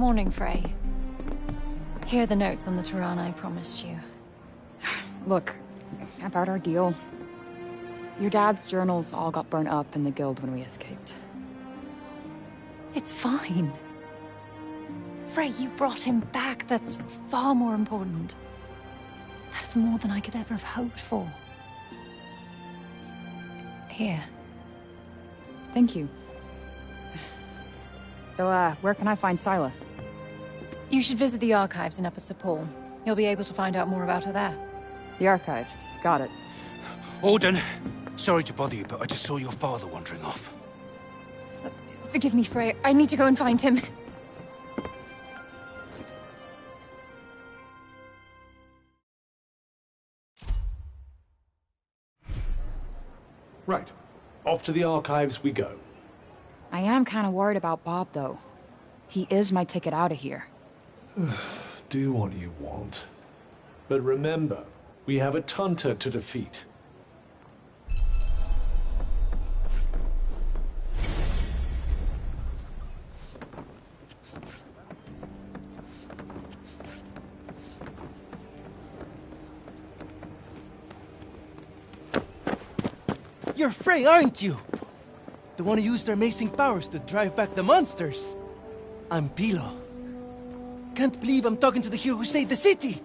Morning, Frey. Here are the notes on the Tirana I promised you. Look, about our deal. Your dad's journals all got burnt up in the guild when we escaped. It's fine. Frey, you brought him back. That's far more important. That is more than I could ever have hoped for. Here. Thank you. So, where can I find Scylla? You should visit the archives in Upper Sepul. You'll be able to find out more about her there. The archives. Got it. Alden, sorry to bother you, but I just saw your father wandering off. Forgive me, Frey. I need to go and find him. Right. Off to the archives we go. I am kind of worried about Bob, though. He is my ticket out of here. Do what you want. But remember, we have a Tunter to defeat. You're Frey, aren't you? The one who used her amazing powers to drive back the monsters. I'm Pilo. Can't believe I'm talking to the hero who saved the city!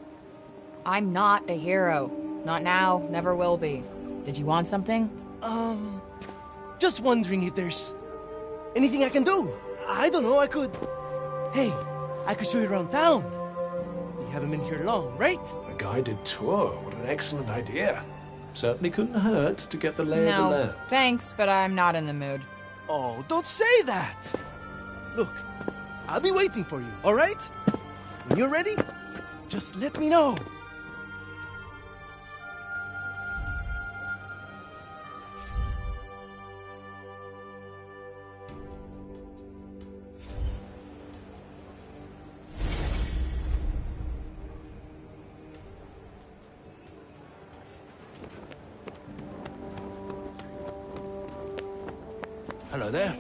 I'm not a hero. Not now, never will be. Did you want something? Just wondering if there's anything I can do. I don't know, I could... Hey, I could show you around town. We haven't been here long, right? A guided tour, what an excellent idea. Certainly couldn't hurt to get the lay of the land. No, thanks, but I'm not in the mood. Oh, don't say that! Look, I'll be waiting for you, all right? When you're ready, just let me know. Hello there.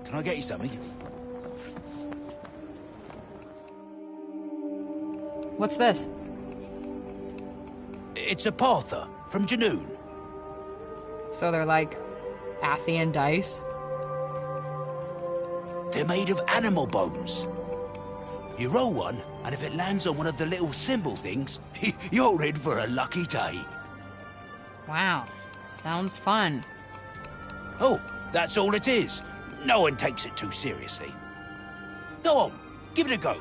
Can I get you something? What's this? It's a Parther from Janoon. So they're like Athian dice? They're made of animal bones. You roll one, and if it lands on one of the little symbol things, you're in for a lucky day. Wow, sounds fun. Oh, that's all it is. No one takes it too seriously. Go on, give it a go.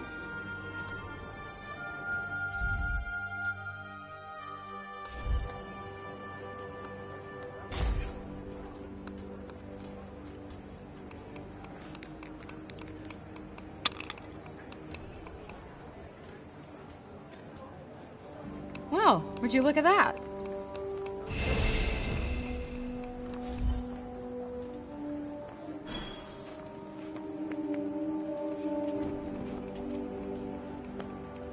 Well, would you look at that?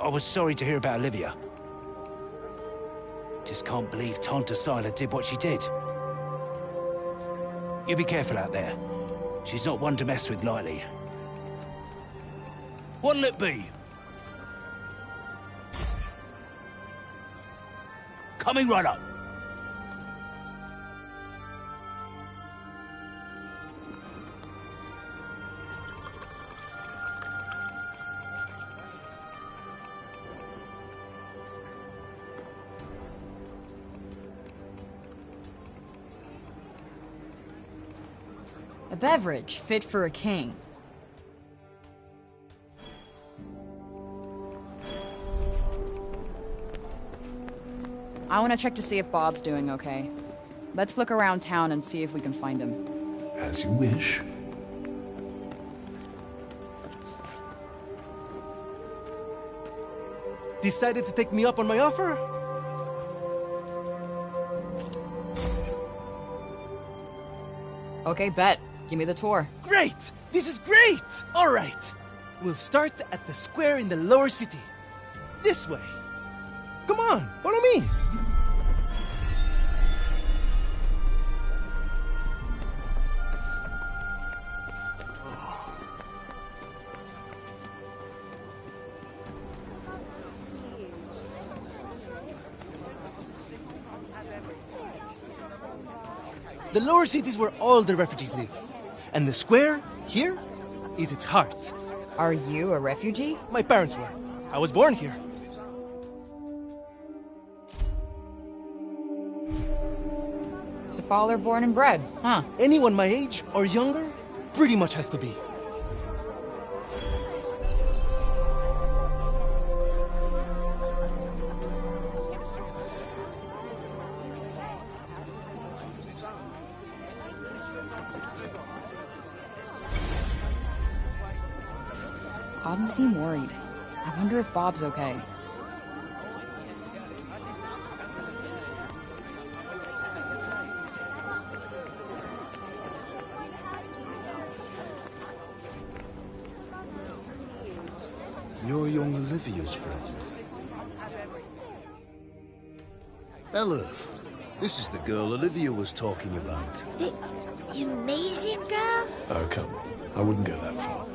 I was sorry to hear about Olivia. Just can't believe Tanta Scylla did what she did. You be careful out there. She's not one to mess with lightly. What'll it be? Coming right up. A beverage fit for a king. I want to check to see if Bob's doing okay. Let's look around town and see if we can find him. As you wish. Decided to take me up on my offer? Okay, bet. Give me the tour. Great! This is great! All right. We'll start at the square in the lower city. This way. Come on, follow me. The lower city is where all the refugees live. And the square, here, is its heart. Are you a refugee? My parents were. I was born here. Cephal are born and bred, huh? Anyone my age or younger pretty much has to be. Autumn seemed worried. I wonder if Bob's okay. You're young Olivia's friend. Belleuf, this is the girl Olivia was talking about. The amazing girl? Oh, come on. I wouldn't go that far.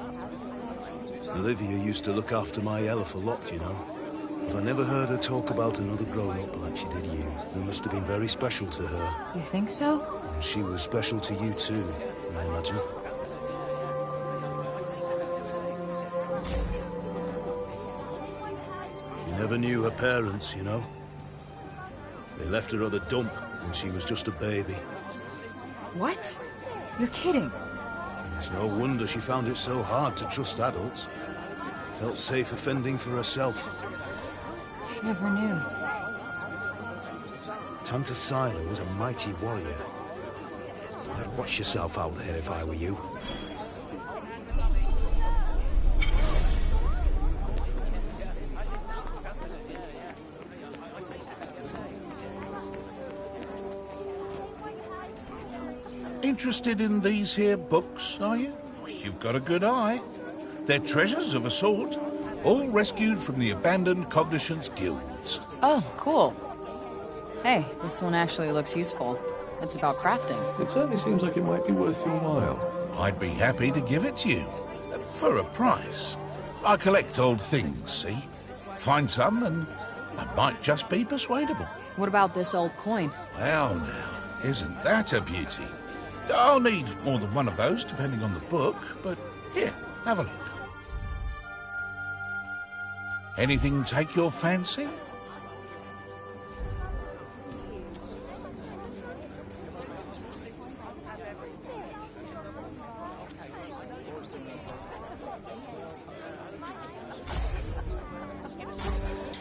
Olivia used to look after my elf a lot, you know. But I never heard her talk about another grown-up like she did you. You must have been very special to her. You think so? And she was special to you too, I imagine. She never knew her parents, you know. They left her at the dump when she was just a baby. What? You're kidding. It's no wonder she found it so hard to trust adults. Felt safer fending for herself. I never knew. Tanta Sila was a mighty warrior. I'd watch yourself out there if I were you. Interested in these here books, are you? You've got a good eye. They're treasures of a sort, all rescued from the abandoned Cognition's guilds. Oh, cool. Hey, this one actually looks useful. It's about crafting. It certainly seems like it might be worth your while. I'd be happy to give it to you. For a price. I collect old things, see? Find some and I might just be persuadable. What about this old coin? Well now, isn't that a beauty? I'll need more than one of those, depending on the book, but here, have a look. Anything take your fancy?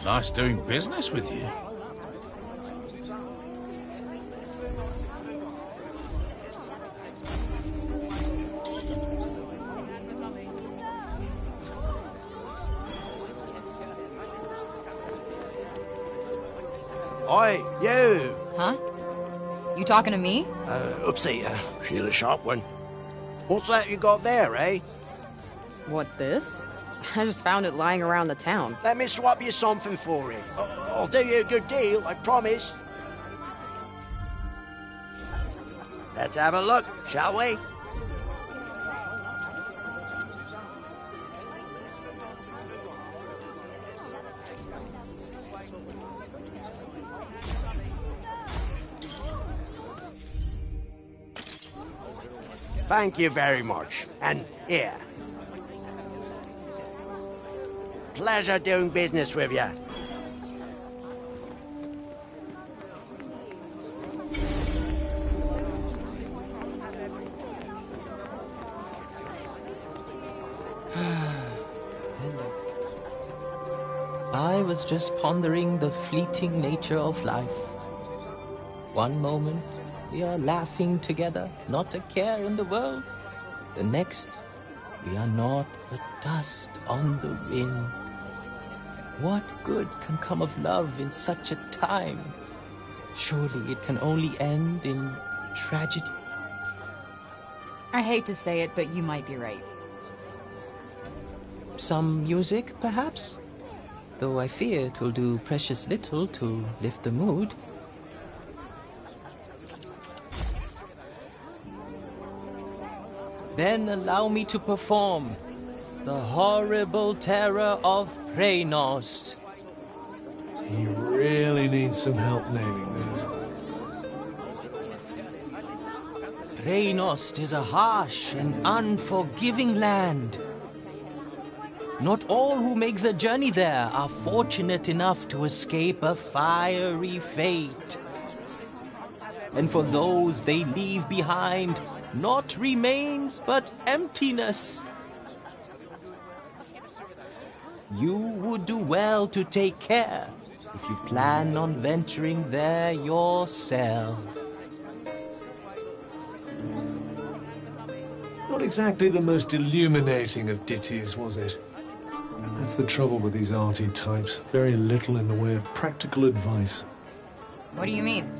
Nice doing business with you. Oi, you! Huh? You talking to me? Upseater, she's a sharp one. What's that you got there, eh? What, this? I just found it lying around the town. Let me swap you something for it. I'll do you a good deal, I promise. Let's have a look, shall we? Thank you very much. And here. Pleasure doing business with you. I was just pondering the fleeting nature of life. One moment, we are laughing together, not a care in the world. The next, we are naught but dust on the wind. What good can come of love in such a time? Surely it can only end in tragedy. I hate to say it, but you might be right. Some music, perhaps? Though I fear it will do precious little to lift the mood. Then allow me to perform the horrible terror of Preynost. He really needs some help naming this. Reynost is a harsh and unforgiving land. Not all who make the journey there are fortunate enough to escape a fiery fate. And for those they leave behind, not remains but emptiness. You would do well to take care if you plan on venturing there yourself. Not exactly the most illuminating of ditties, was it? That's the trouble with these arty types. Very little in the way of practical advice. What do you mean?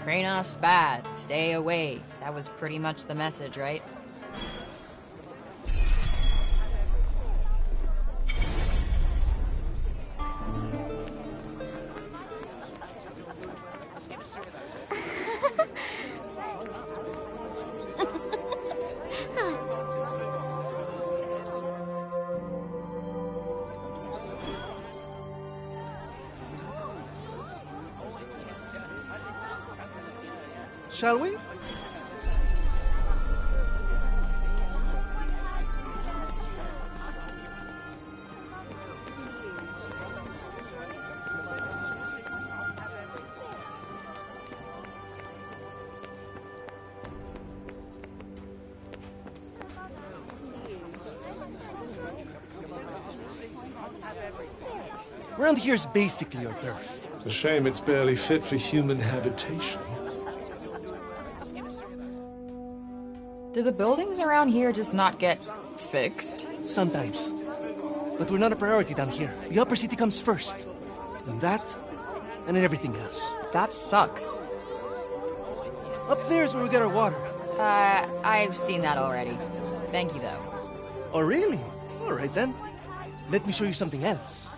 Reynos bad, stay away. That was pretty much the message, right? Shall we? Around here's basically your turf. It's a shame it's barely fit for human habitation. Do the buildings around here just not get fixed? Sometimes. But we're not a priority down here. The upper city comes first. And that, and then everything else. That sucks. Up there's where we get our water. I've seen that already. Thank you, though. Oh, really? All right, then. Let me show you something else.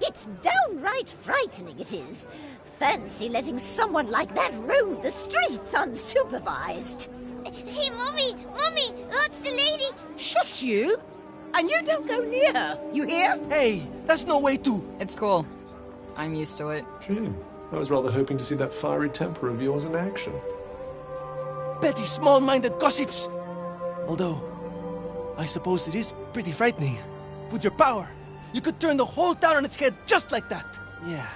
It's downright frightening, it is. Fancy letting someone like that roam the streets unsupervised. Hey, Mommy! Mommy! That's the lady! Shush you! And you don't go near her, you hear? Hey, that's no way to... It's cool. I'm used to it. Shame. I was rather hoping to see that fiery temper of yours in action. Petty, small-minded gossips! Although, I suppose it is pretty frightening. With your power, you could turn the whole town on its head just like that. Yeah,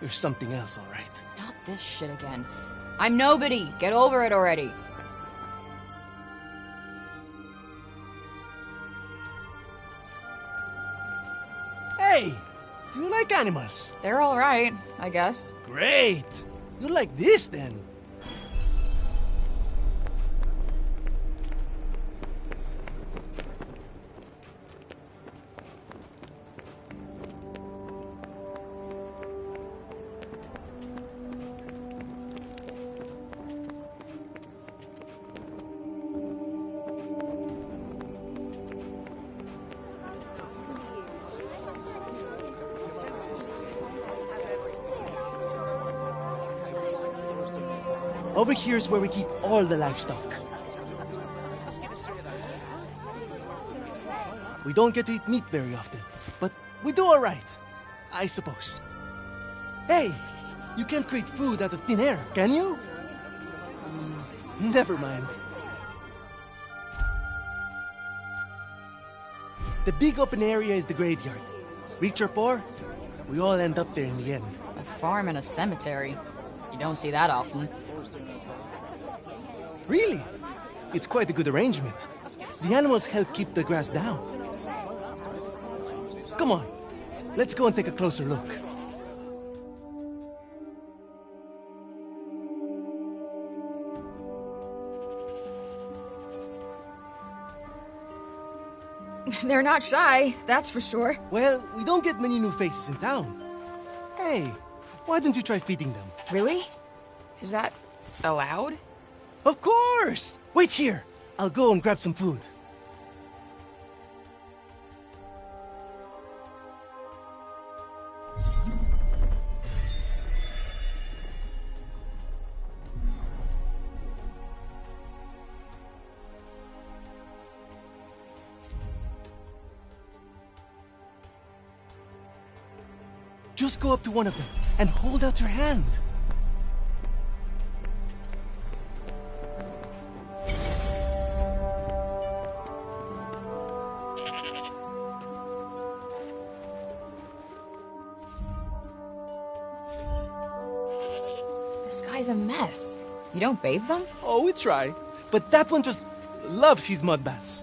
you're something else, all right. Not this shit again. I'm nobody. Get over it already. Hey, do you like animals? They're all right, I guess. Great! You like this, then? Over here's where we keep all the livestock. We don't get to eat meat very often, but we do all right, I suppose. Hey, you can't create food out of thin air, can you? Never mind. The big open area is the graveyard. Rich or poor, we all end up there in the end. A farm and a cemetery. You don't see that often. Really? It's quite a good arrangement. The animals help keep the grass down. Come on, let's go and take a closer look. They're not shy, that's for sure. Well, we don't get many new faces in town. Hey, why don't you try feeding them? Really? Is that allowed? Of course! Wait here. I'll go and grab some food. Just go up to one of them and hold out your hand. This guy's a mess. You don't bathe them? Oh, we try. But that one just loves his mud baths.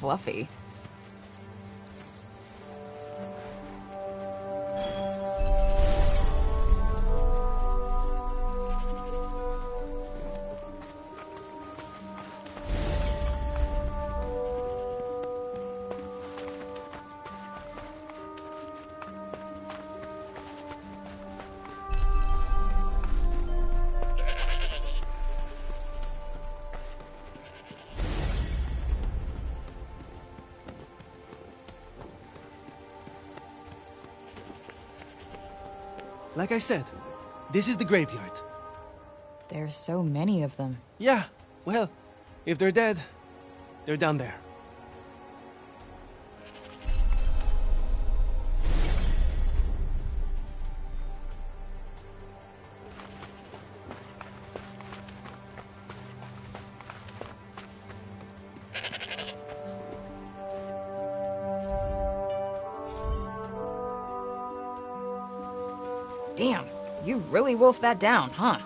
Fluffy. Like I said, this is the graveyard. There's so many of them. Yeah, well, if they're dead, they're down there. Damn, you really wolfed that down, huh?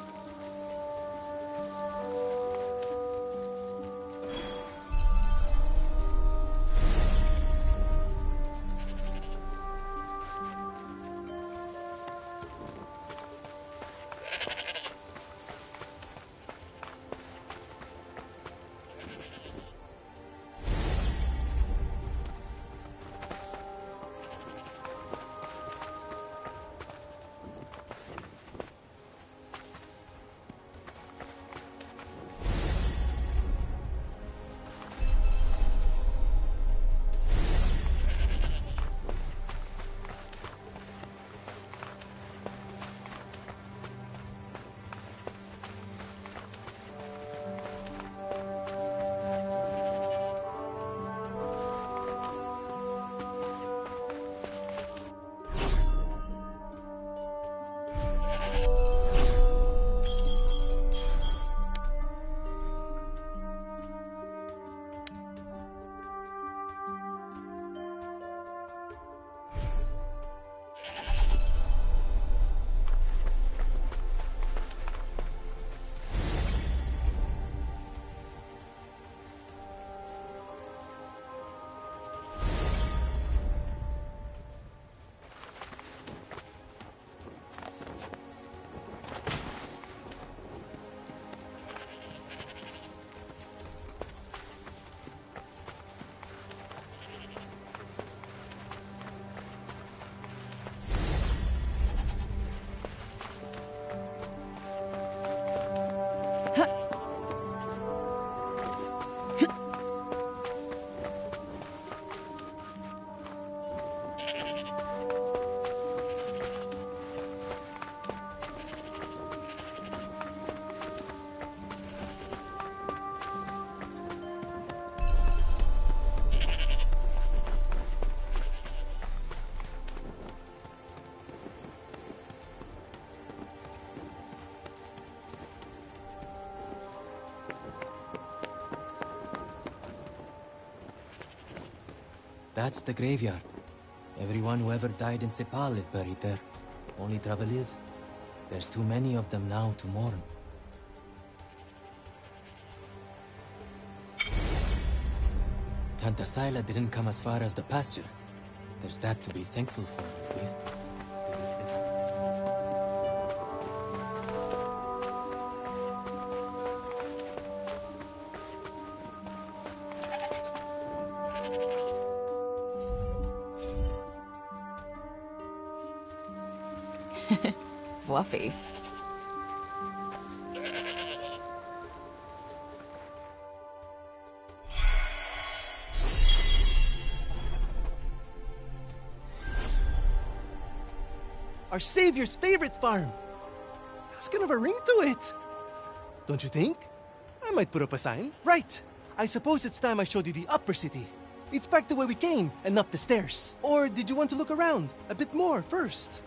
That's the graveyard. Everyone who ever died in Sepal is buried there. Only trouble is, there's too many of them now to mourn. Tanta Sila didn't come as far as the pasture. There's that to be thankful for, at least. Fluffy. Our savior's favorite farm. That's kind of a ring to it. Don't you think? I might put up a sign. Right. I suppose it's time I showed you the upper city. It's back the way we came and up the stairs. Or did you want to look around a bit more first?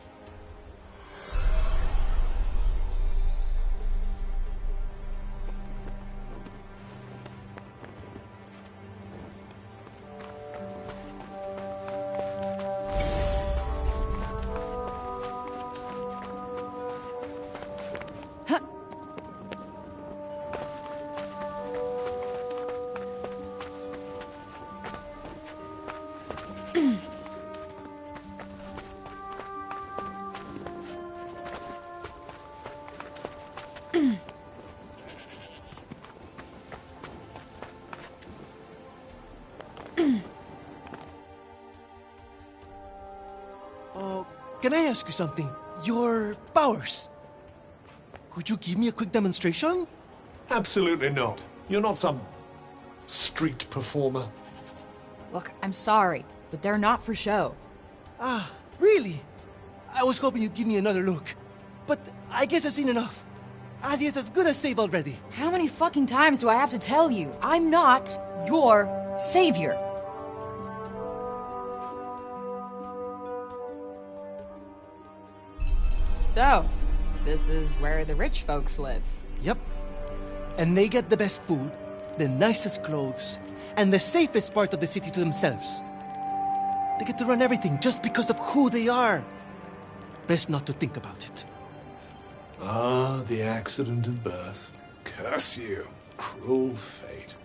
Can I ask you something? Your powers. Could you give me a quick demonstration? Absolutely not. You're not some street performer. Look, I'm sorry, but they're not for show. Ah, really? I was hoping you'd give me another look. But I guess I've seen enough. Ali's as good as saved already. How many fucking times do I have to tell you? I'm not your savior. So, this is where the rich folks live. Yep. And they get the best food, the nicest clothes, and the safest part of the city to themselves. They get to run everything just because of who they are. Best not to think about it. Ah, the accident of birth. Curse you, cruel fate.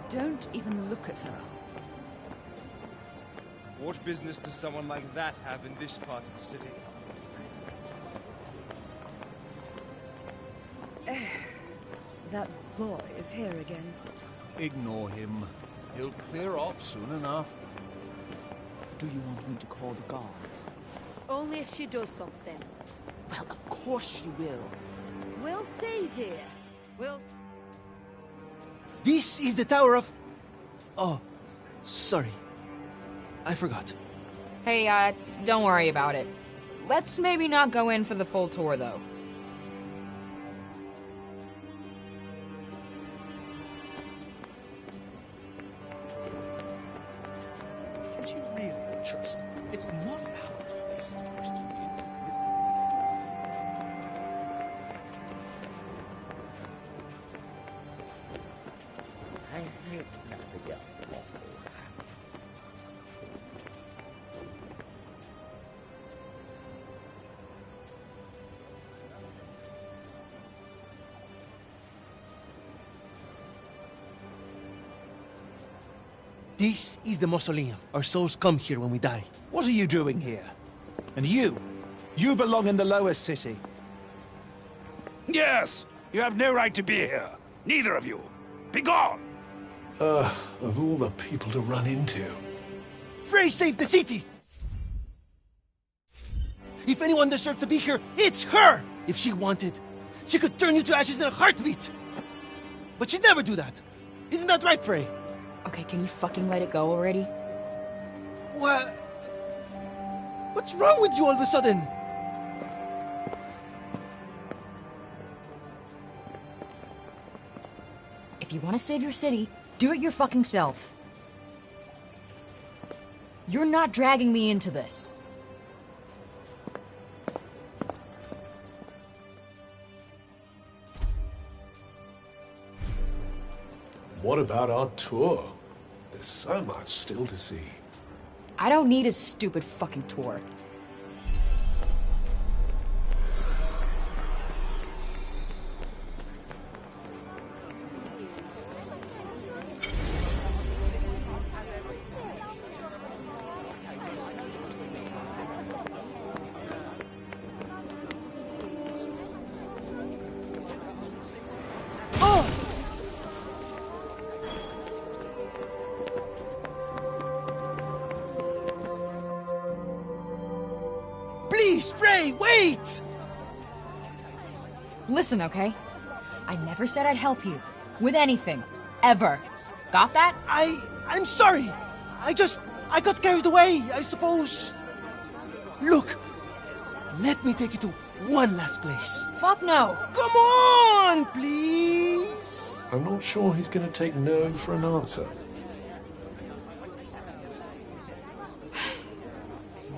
Don't even look at her. What business does someone like that have in this part of the city? That boy is here again. Ignore him. He'll clear off soon enough. Do you want me to call the guards? Only if she does something. Well, of course she will. We'll see, dear. We'll... This is the Tower of... Oh, sorry. I forgot. Hey, don't worry about it. Let's maybe not go in for the full tour, though. Can't you really trust him? It's not our place to question you. I hope nothing else awful happens. This is the mausoleum. Our souls come here when we die. What are you doing here? And you? You belong in the lower city. Yes! You have no right to be here. Neither of you. Be gone! Of all the people to run into. Frey saved the city! If anyone deserves to be here, it's her! If she wanted, she could turn you to ashes in a heartbeat! But she'd never do that. Isn't that right, Frey? Okay, can you fucking let it go already? What? What's wrong with you all of a sudden? If you want to save your city, do it your fucking self. You're not dragging me into this. What about our tour? There's so much still to see. I don't need a stupid fucking tour. Please, Frey, wait! Listen, okay? I never said I'd help you. With anything. Ever. Got that? I'm sorry. I got carried away, I suppose. Look, let me take you to one last place. Fuck no. Come on, please. I'm not sure he's going to take no for an answer.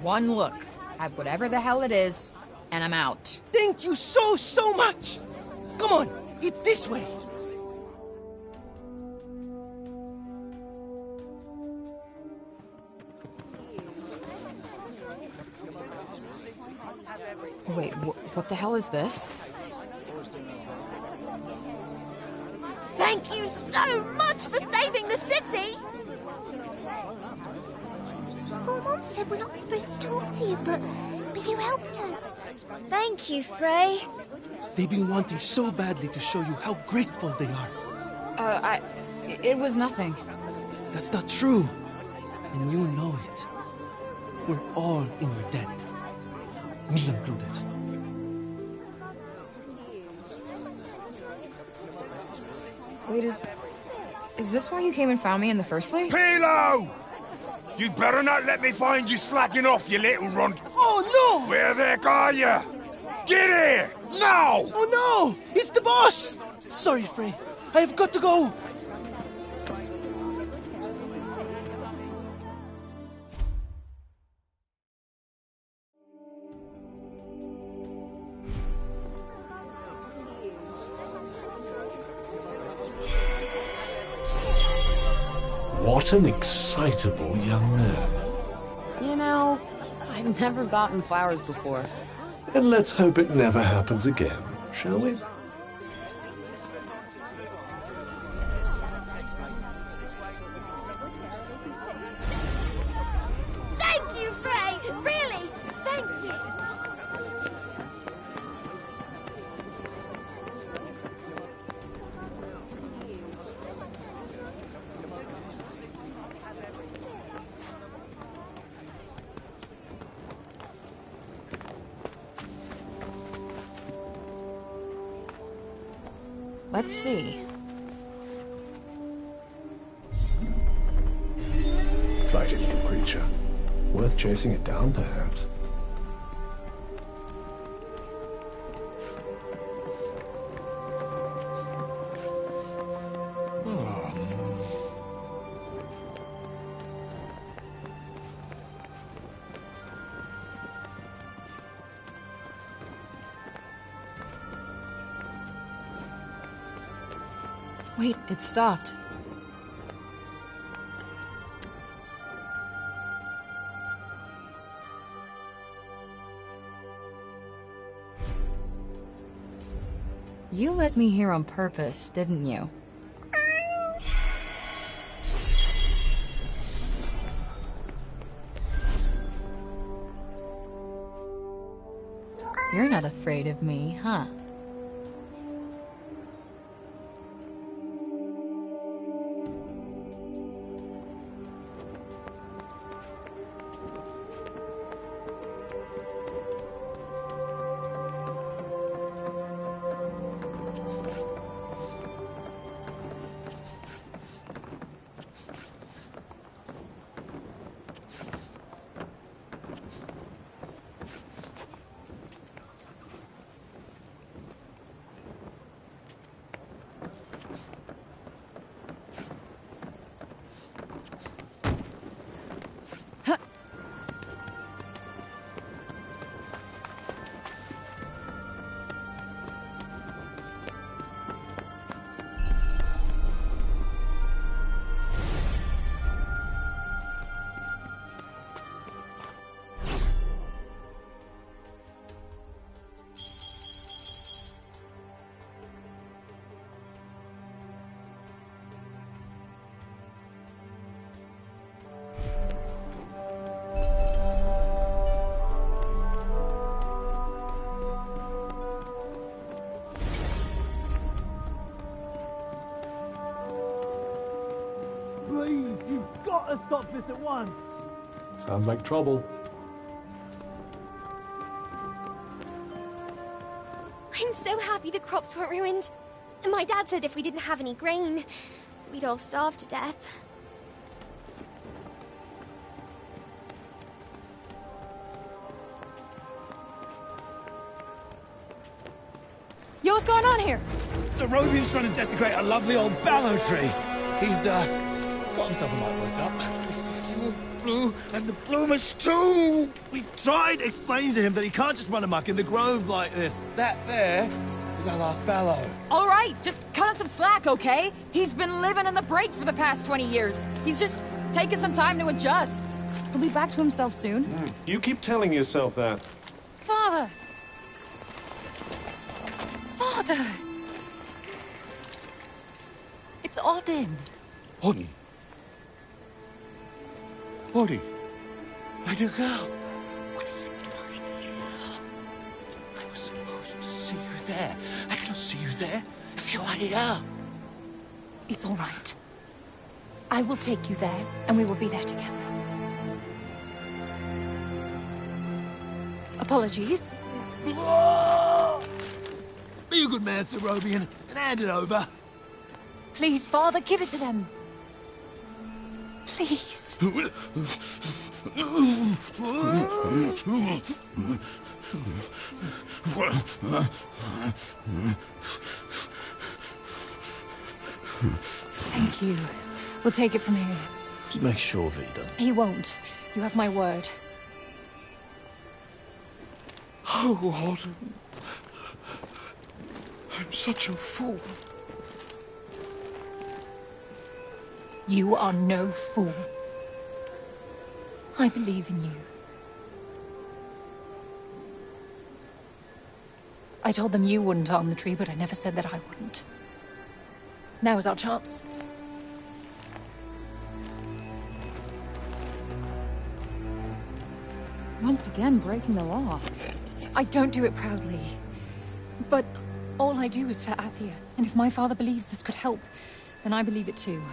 One look at whatever the hell it is, and I'm out. Thank you so much. Come on, it's this way. Wait, what the hell is this? Thank you so much for saving the city! Poor Mom said we're not supposed to talk to you, but you helped us. Thank you, Frey. They've been wanting so badly to show you how grateful they are. It was nothing. That's not true. And you know it. We're all in your debt. Me included. Wait, is this why you came and found me in the first place? Pilo! You'd better not let me find you slacking off, you little runt. Oh, no! Where the heck are you? Get here! Now! Oh, no! It's the boss! Sorry, Frey. I have got to go. What an excitable young man. You know, I've never gotten flowers before. And let's hope it never happens again, shall we? Thank you, Frey! Really! Thank you! Let's see. Flighty little creature. Worth chasing it down, perhaps. Wait, it stopped. You let me here on purpose, didn't you? You're not afraid of me, huh? Please, you've got to stop this at once. Sounds like trouble. I'm so happy the crops weren't ruined. My dad said if we didn't have any grain, we'd all starve to death. Yo, what's going on here? The Robian's trying to desecrate a lovely old ballow tree. He's, got himself a mite worked up. Blue, and the bloomers too! We've tried explaining to him that he can't just run amok in the grove like this. That there is our last fallow. All right, just cut him some slack, okay? He's been living in the break for the past 20 years. He's just taking some time to adjust. He'll be back to himself soon. You keep telling yourself that. Father! Father! It's Odin. Odin. Odin. My dear girl. What are you doing here? I was supposed to see you there. I cannot see you there if you are here. It's all right. I will take you there, and we will be there together. Apologies. Be a good man, Sir Robian, and hand it over. Please, Father, give it to them. Please. Thank you. We'll take it from here. Just make sure of it, he doesn't. He won't. You have my word. Oh, Odin. I'm such a fool. You are no fool. I believe in you. I told them you wouldn't harm the tree, but I never said that I wouldn't. Now is our chance. Once again, breaking the law. I don't do it proudly. But all I do is for Athia. And if my father believes this could help, then I believe it too.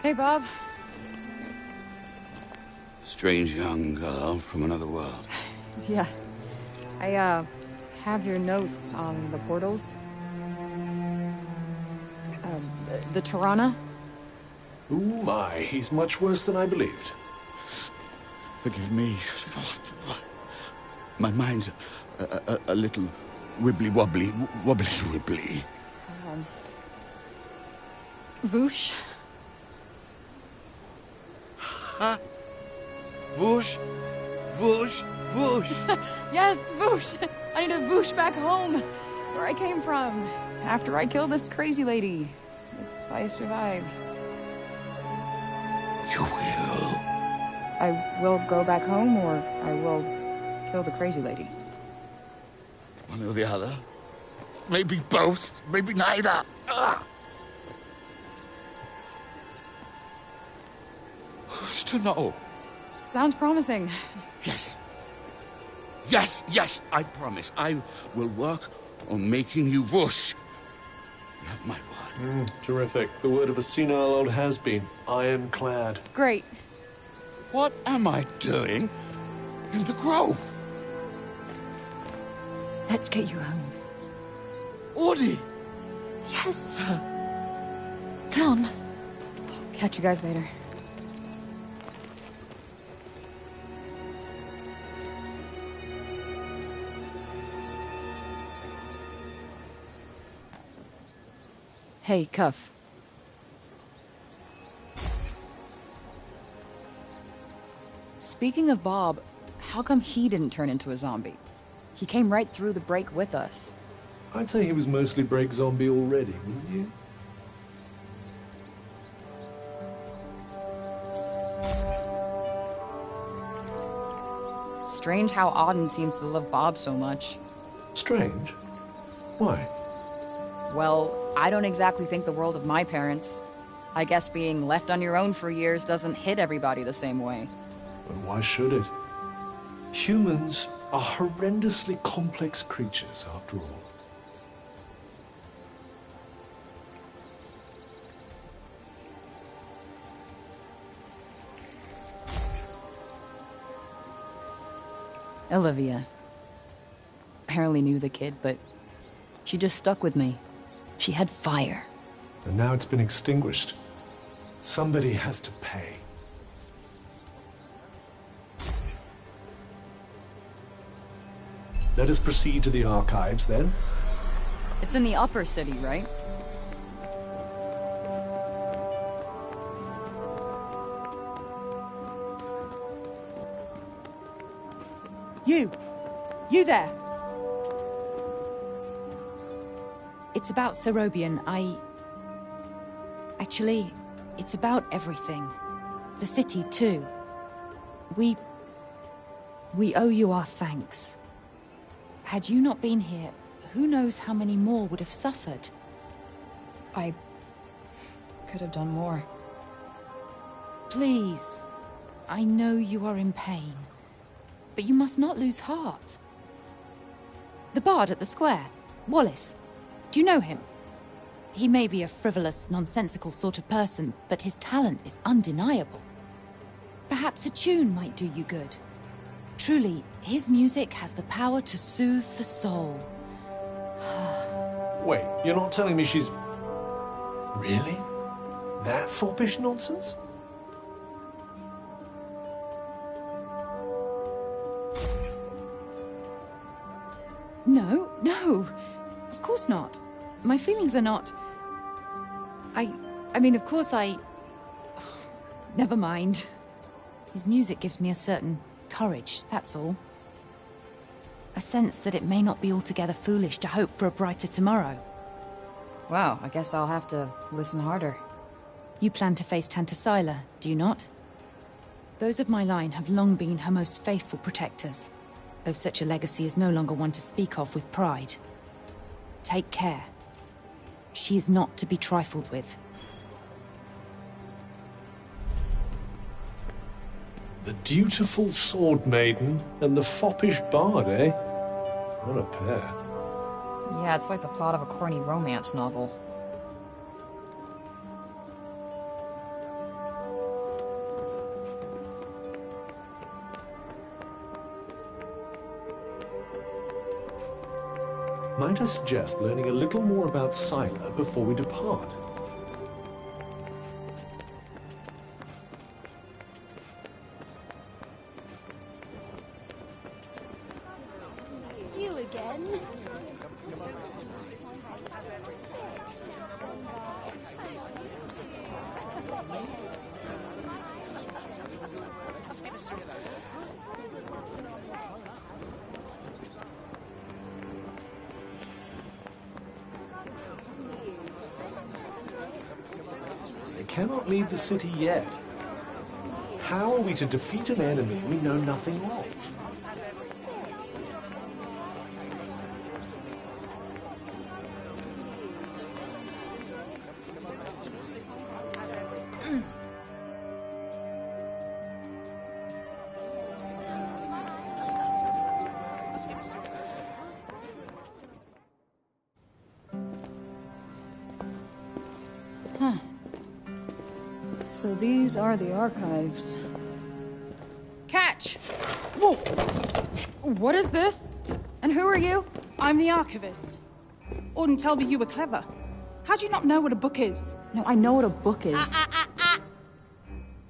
Hey, Bob. Strange young girl from another world. Yeah. I, have your notes on the portals. The Tirana? Ooh my, he's much worse than I believed. Forgive me. My mind's a little wibbly-wobbly, wobbly-wibbly. Voosh? Huh? Whoosh, whoosh, whoosh. Yes, Voosh! I need to Voosh back home, where I came from, after I killed this crazy lady. If I survive. You will? I will go back home, or I will kill the crazy lady. One or the other. Maybe both, maybe neither. Ugh. Who's to know? Sounds promising. Yes. Yes, yes, I promise. I will work on making you whoosh. You have my word. Terrific. The word of a senile old has-been. Ironclad. Great. What am I doing in the grove? Let's get you home. Audie! Yes. Come on. Catch you guys later. Hey, Cuff. Speaking of Bob, how come he didn't turn into a zombie? He came right through the break with us. I'd say he was mostly break zombie already, wouldn't you? Strange how Auden seems to love Bob so much. Strange? Why? Well, I don't exactly think the world of my parents. I guess being left on your own for years doesn't hit everybody the same way. Well, why should it? Humans are horrendously complex creatures, after all. Olivia. Barely knew the kid, but she just stuck with me. She had fire. And now it's been extinguished. Somebody has to pay. Let us proceed to the archives, then. It's in the upper city, right? You there! It's about Serobian. Actually, it's about everything. The city, too. We owe you our thanks. Had you not been here, who knows how many more would have suffered? I could have done more. Please. I know you are in pain. But you must not lose heart. The bard at the square, Wallace. Do you know him? He may be a frivolous, nonsensical sort of person, but his talent is undeniable. Perhaps a tune might do you good. Truly, his music has the power to soothe the soul. Wait, you're not telling me she's... Really? That foppish nonsense? No. Of course not. My feelings are not... I mean, of course Never mind. His music gives me a certain courage, that's all. A sense that it may not be altogether foolish to hope for a brighter tomorrow. Wow, I guess I'll have to listen harder. You plan to face Tantasila, do you not? Those of my line have long been her most faithful protectors, though such a legacy is no longer one to speak of with pride. Take care. She is not to be trifled with. The dutiful sword maiden and the foppish bard, eh? What a pair. Yeah, it's like the plot of a corny romance novel. Might I suggest learning a little more about Sila before we depart? You again? They cannot leave the city yet. How are we to defeat an enemy we know nothing of? So these are the archives. Catch! Whoa! What is this? And who are you? I'm the archivist. Auden told me you were clever. How do you not know what a book is? No, I know what a book is.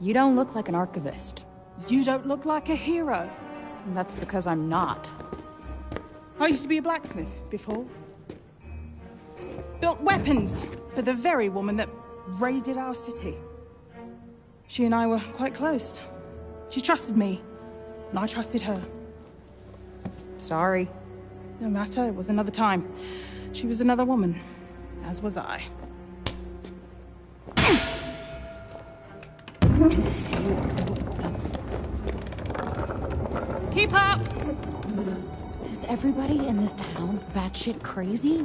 You don't look like an archivist. You don't look like a hero. That's because I'm not. I used to be a blacksmith before. Built weapons for the very woman that raided our city. She and I were quite close. She trusted me, and I trusted her. Sorry. No matter, it was another time. She was another woman, as was I. Keep up! Is everybody in this town batshit crazy?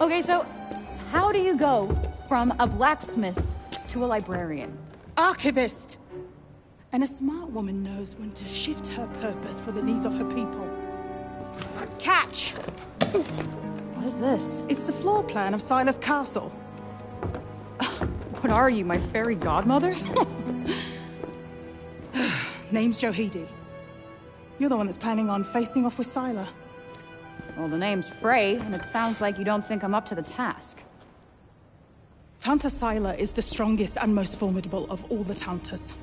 Okay, so how do you go from a blacksmith to a librarian? Archivist! And a smart woman knows when to shift her purpose for the needs of her people. Catch! What is this? It's the floor plan of Silas Castle. What are you, my fairy godmother? Name's Johidi. You're the one that's planning on facing off with Sila. Well, the name's Frey, and it sounds like you don't think I'm up to the task. Tanta Sila is the strongest and most formidable of all the Tantas.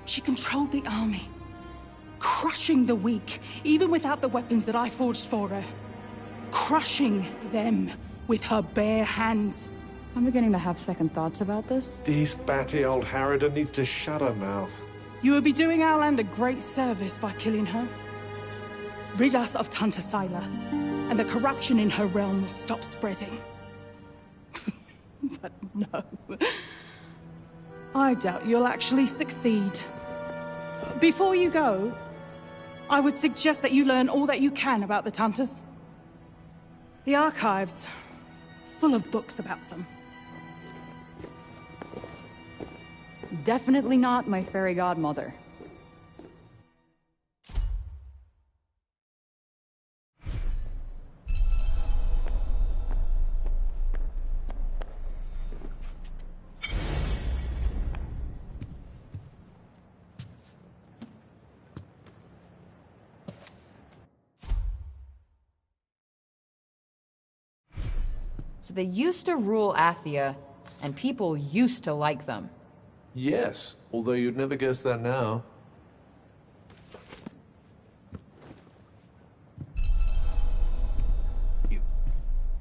She controlled the army, crushing the weak, even without the weapons that I forged for her. Crushing them with her bare hands. I'm beginning to have second thoughts about this. This batty old Harridan needs to shut her mouth. You would be doing our land a great service by killing her. Rid us of Tanta Sila, and the corruption in her realm will stop spreading. But no. I doubt you'll actually succeed. Before you go, I would suggest that you learn all that you can about the Tantas. The archives, full of books about them. Definitely not my fairy godmother. So they used to rule Athia, and people used to like them. Yes, although you'd never guess that now.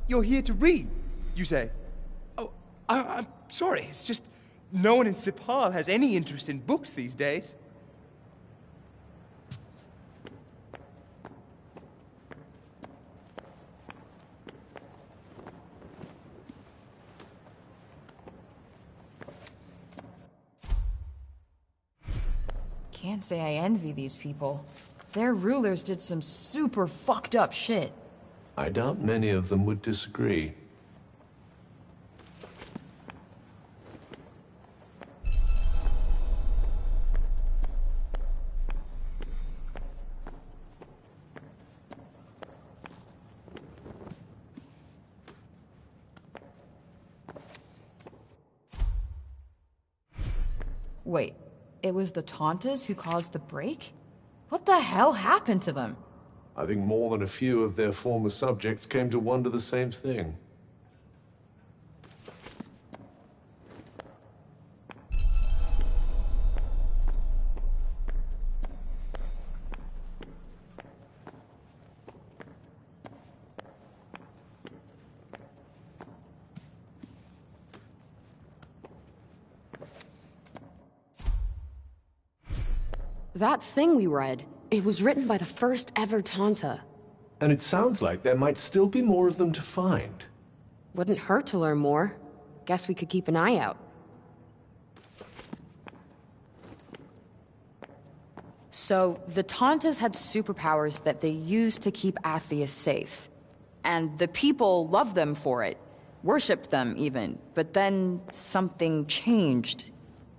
You're here to read, you say? Oh, I'm sorry. It's just no one in Sipal has any interest in books these days. Can't say I envy these people. Their rulers did some super fucked up shit. I doubt many of them would disagree. Wait, it was the Tantas who caused the break? What the hell happened to them? I think more than a few of their former subjects came to wonder the same thing. That thing we read, it was written by the first ever Tanta. And it sounds like there might still be more of them to find. Wouldn't hurt to learn more. Guess we could keep an eye out. So, the Tantas had superpowers that they used to keep Athia safe. And the people loved them for it. Worshipped them, even. But then something changed.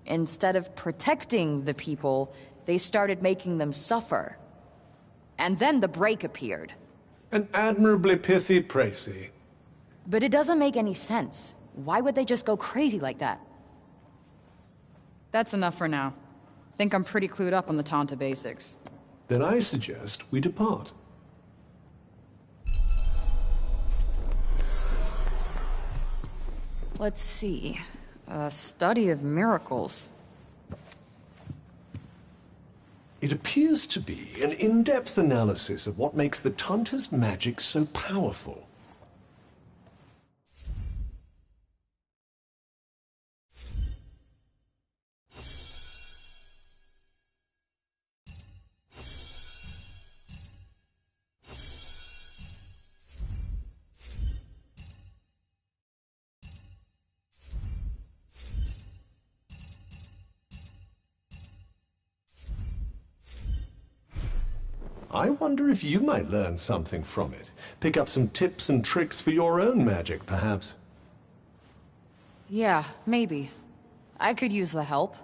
Instead of protecting the people, they started making them suffer. And then the break appeared. An admirably pithy précis. But it doesn't make any sense. Why would they just go crazy like that? That's enough for now. Think I'm pretty clued up on the Tanta basics. Then I suggest we depart. Let's see. A study of miracles. It appears to be an in-depth analysis of what makes the Tanta's magic so powerful. I wonder if you might learn something from it. Pick up some tips and tricks for your own magic, perhaps. Yeah, maybe. I could use the help.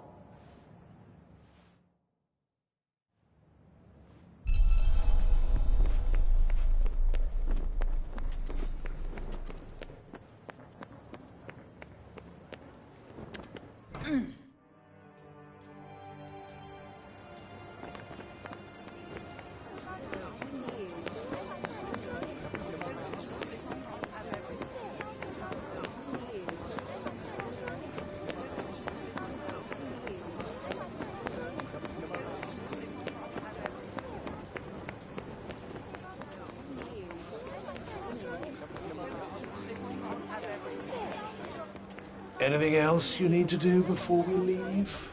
Anything else you need to do before we leave?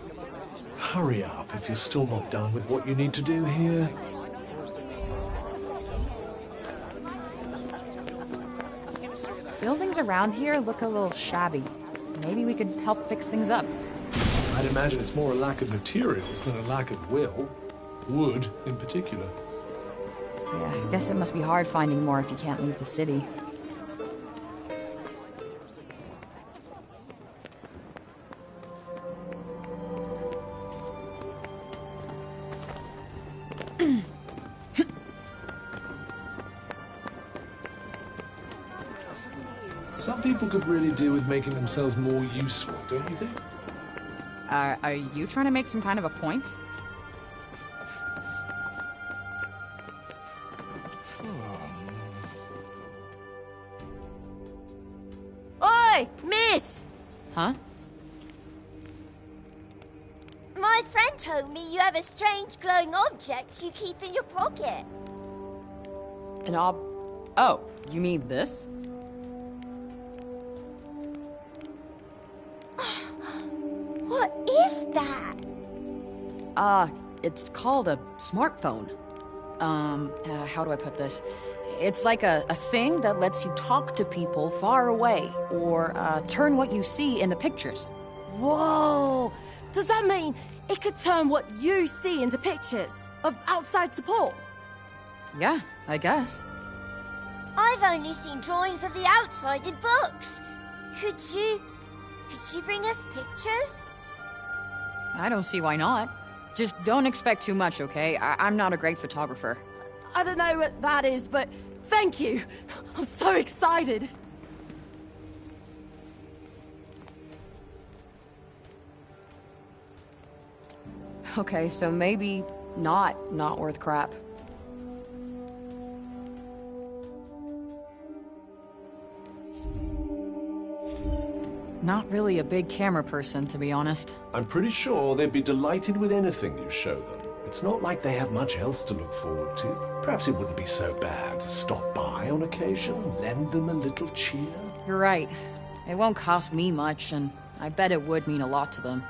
Hurry up if you're still not done with what you need to do here. Buildings around here look a little shabby. Maybe we could help fix things up. I'd imagine it's more a lack of materials than a lack of will. Wood, in particular. Yeah, I guess it must be hard finding more if you can't leave the city. Some people could really do with making themselves more useful, don't you think? Are you trying to make some kind of a point? Oi, miss! Huh? My friend told me you have a strange glowing object you keep in your pocket. An Oh, you mean this? What is that? It's called a smartphone. How do I put this? It's like a thing that lets you talk to people far away, or turn what you see into pictures. Whoa! Does that mean it could turn what you see into pictures of outside support? Yeah, I guess. I've only seen drawings of the outside in books. Could you bring us pictures? I don't see why not. Just don't expect too much, okay? I'm not a great photographer. I don't know what that is, but thank you. I'm so excited. Okay, so maybe not worth crap. Not really a big camera person, to be honest. I'm pretty sure they'd be delighted with anything you show them. It's not like they have much else to look forward to. Perhaps it wouldn't be so bad to stop by on occasion, lend them a little cheer. You're right. It won't cost me much, and I bet it would mean a lot to them.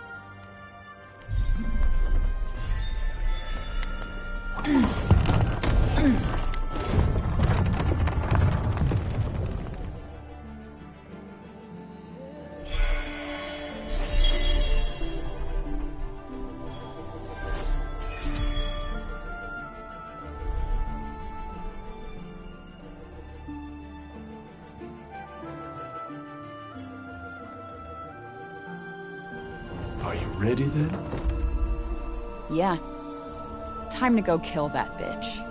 Are you ready then? Yeah. Time to go kill that bitch.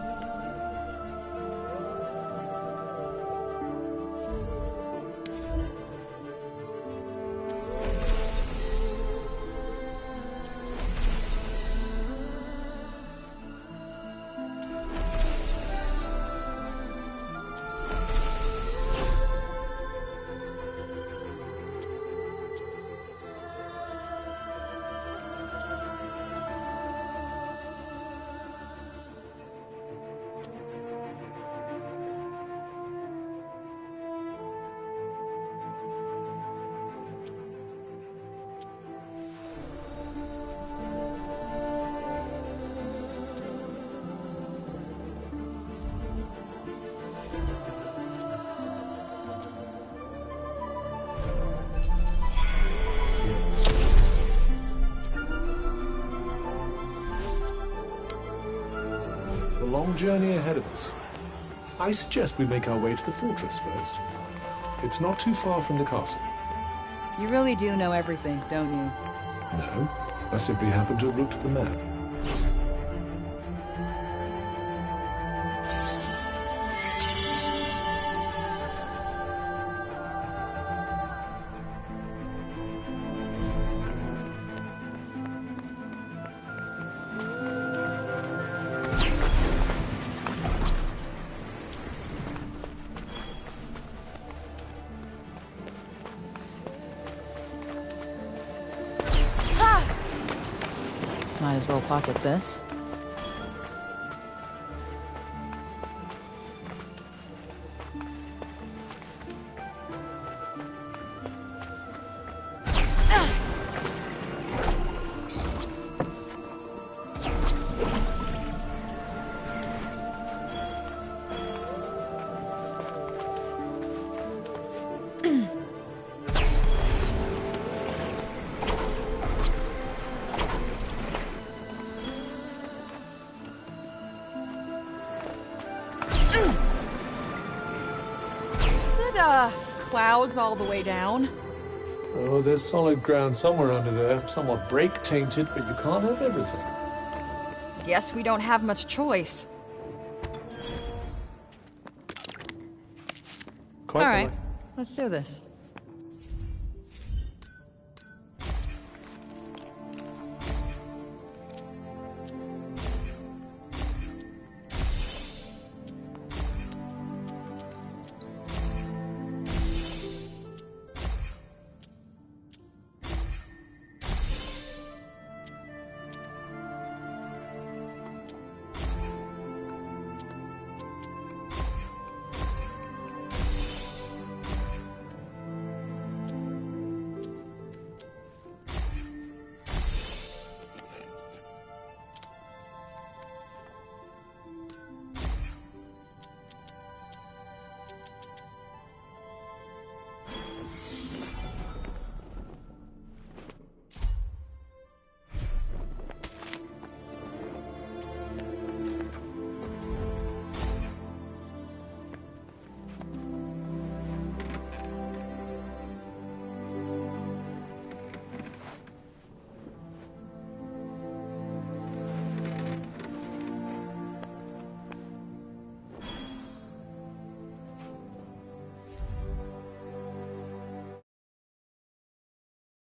A long journey ahead of us. I suggest we make our way to the fortress first. It's not too far from the castle. You really do know everything, don't you? No, I simply happen to have looked at the map. Might as well pocket this. clouds all the way down. Oh, there's solid ground somewhere under there. Somewhat break-tainted, but you can't have everything. Guess we don't have much choice. Quite All right, let's do this.